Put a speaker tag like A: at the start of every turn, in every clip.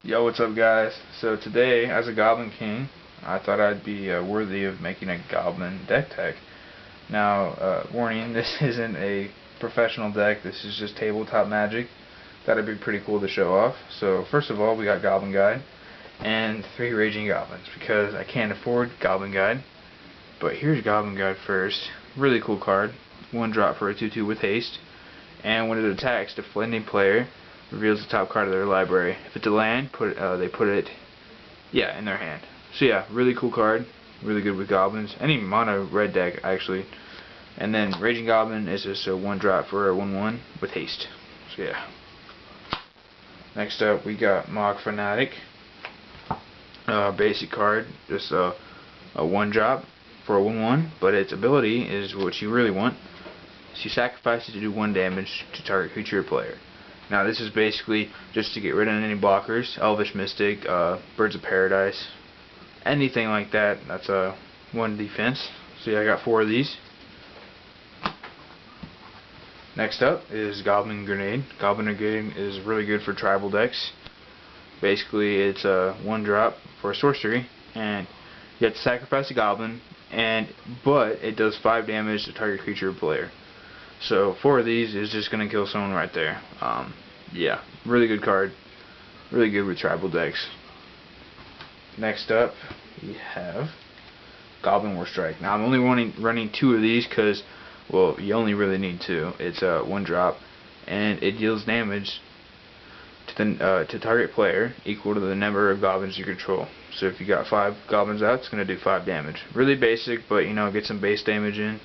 A: Yo, what's up guys? So today, as a Goblin King, I thought I'd be worthy of making a Goblin deck tech. Now, warning, this isn't a professional deck, this is just tabletop magic. Thought it'd be pretty cool to show off. So first of all, we got Goblin God and 3 Raging Goblins, because I can't afford Goblin God. But here's Goblin God first. Really cool card. 1 drop for a 2/2 with haste. And when it attacks, the defending player reveals the top card of their library. If it's a land, they put it in their hand. So yeah, really cool card, really good with goblins. Any mono red deck actually. And then Raging Goblin is just a 1 drop for a 1/1 with haste. So yeah. Next up we got Fanatic. Basic card, just a 1 drop for a 1/1, but its ability is what you really want. So you sacrifice it to do 1 damage to target creature or player. Now this is basically just to get rid of any blockers, Elvish Mystic, Birds of Paradise, anything like that. That's a 1 defense. So yeah, I got 4 of these. Next up is Goblin Grenade. Goblin Grenade is really good for tribal decks. Basically it's a 1 drop for a sorcery, and you have to sacrifice a goblin, but it does 5 damage to target creature or player. So 4 of these is just going to kill someone right there. Yeah, really good card. Really good with tribal decks. Next up, we have Goblin War Strike. Now I'm only running 2 of these because, well, you only really need 2. It's a 1 drop, and it deals damage to target player equal to the number of goblins you control. So if you got 5 goblins out, it's going to do 5 damage. Really basic, but you know, get some base damage in.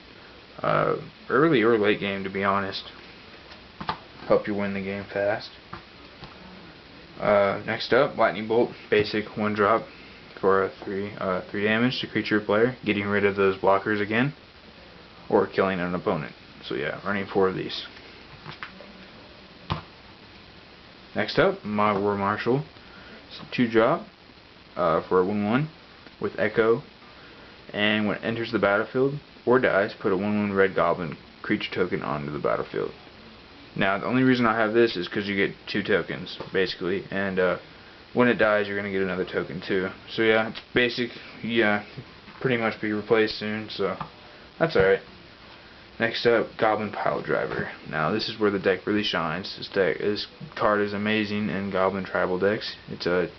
A: Early or late game, to be honest. Help you win the game fast. Next up, Lightning Bolt, basic 1 drop for a 3 damage to creature or player, getting rid of those blockers again, or killing an opponent. So yeah, running 4 of these. Next up, my War Marshal. It's a 2 drop for a 1/1 with Echo, and when it enters the battlefield or dies, put a 1/1 red goblin creature token onto the battlefield. Now the only reason I have this is because you get 2 tokens basically, and when it dies you're going to get another token too. So yeah, it's basic. Yeah, pretty much be replaced soon, so that's alright. Next up, Goblin Pile Driver. Now this is where the deck really shines. This card is amazing in Goblin tribal decks. It's a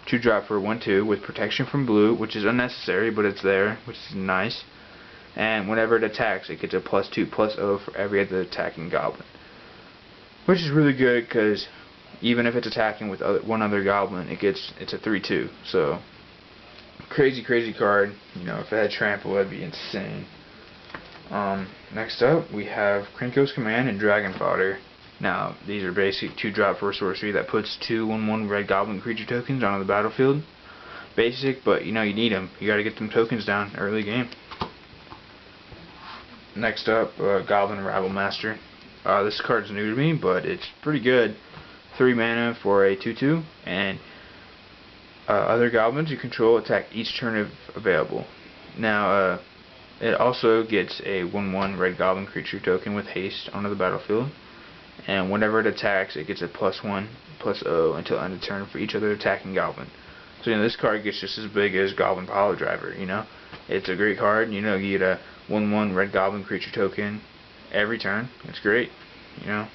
A: 2 drop for 1/2 with protection from blue, which is unnecessary, but it's there, which is nice. And whenever it attacks, it gets a +2/+0 for every other attacking goblin, which is really good because even if it's attacking with one other goblin, it's a 3/2. So crazy card. You know, if it had trample, that'd be insane. Next up, we have Crinkles Command and Dragon Fodder. Now these are basic 2 drop for a sorcery that puts 2 1/1 red goblin creature tokens onto the battlefield. Basic, but you know you need them. You got to get them tokens down early game. Next up, Goblin Rabble Master. This card's new to me, but it's pretty good. 3 mana for a 2/2, and other goblins you control attack each turn if available. Now, it also gets a 1/1 red goblin creature token with haste onto the battlefield, and whenever it attacks, it gets a +1/+0 until end of turn for each other attacking goblin. So you know, this card gets just as big as Goblin Pile Driver. You know, it's a great card. You know, you get a 1/1 red goblin creature token every turn. It's great. You know,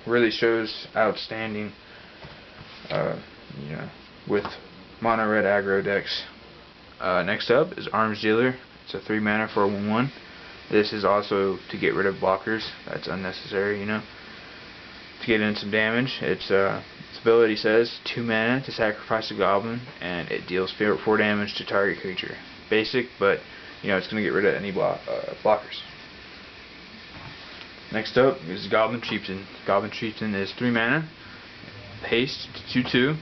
A: really shows outstanding. You know, with mono red aggro decks. Next up is Arms Dealer. It's a 3 mana for a 1/1. This is also to get rid of blockers. That's unnecessary. You know, to get in some damage. Its ability says 2 mana to sacrifice a goblin, and it deals 4 damage to target creature. Basic, but you know, it's going to get rid of any blockers. Next up is Goblin Chieftain. Goblin Chieftain is 3 mana, haste, 2/2,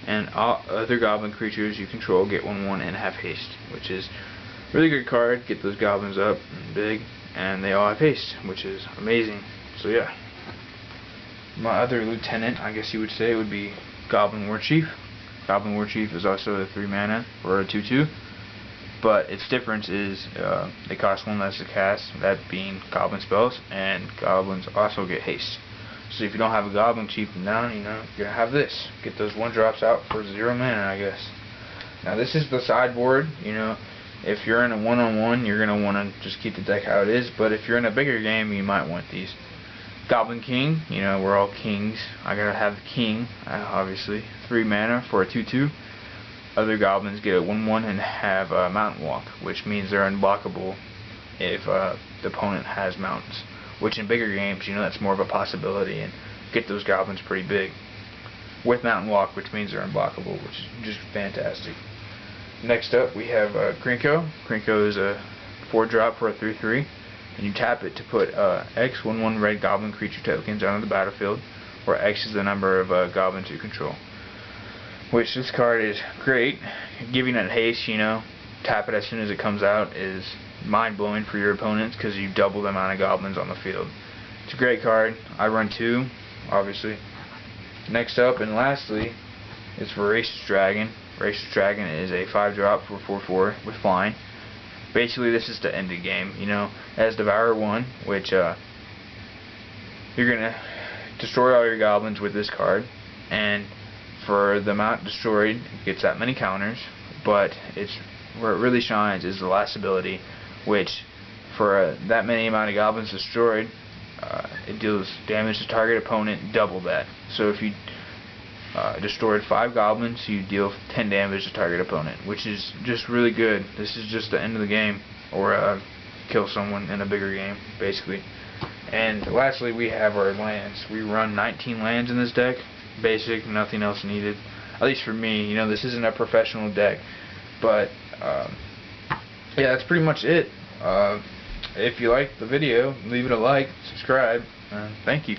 A: and all other goblin creatures you control get 1/1 and have haste, which is a really good card. Get those goblins up and big, and they all have haste, which is amazing. So yeah. My other lieutenant, I guess you would say, would be Goblin War Chief. Goblin War Chief is also a 3 mana for a 2/2. but its difference is they cost 1 less to cast, that being goblin spells, and goblins also get haste. So if you don't have a Goblin Chief down, you're gonna have this. Get those 1-drops out for 0 mana, I guess. Now this is the sideboard. If you're in a one-on-one, you're gonna want to just keep the deck how it is. But if you're in a bigger game, you might want these. Goblin King. We're all kings. I gotta have the king, obviously. 3 mana for a 2/2. Other goblins get a 1/1 and have a Mountain Walk, which means they're unblockable if the opponent has mountains. Which in bigger games, that's more of a possibility, and get those goblins pretty big. With Mountain Walk, which means they're unblockable, which is just fantastic. Next up, we have Crinkles. Crinkles is a 4-drop for a 3/3, and you tap it to put X 1/1 red goblin creature tokens onto the battlefield, where X is the number of goblins you control. Which this card is great. Giving it haste, tap it as soon as it comes out is mind-blowing for your opponents because you double the amount of goblins on the field. It's a great card. I run 2, obviously. Next up and lastly is Voracious Dragon. Voracious Dragon is a 5-drop for 4/4 with flying. Basically, this is to end the game. It has Devour 1, which you're gonna destroy all your goblins with this card, and for the amount destroyed, it gets that many counters. But where it really shines is the last ability, which for that many amount of goblins destroyed, it deals damage to target opponent double that. So if you destroyed 5 goblins, you deal 10 damage to target opponent, which is just really good. This is just the end of the game, or kill someone in a bigger game, basically. And lastly, we have our lands. We run 19 lands in this deck. Basic, nothing else needed. At least for me. This isn't a professional deck, but yeah, that's pretty much it. If you liked the video, leave it a like, subscribe, thank you.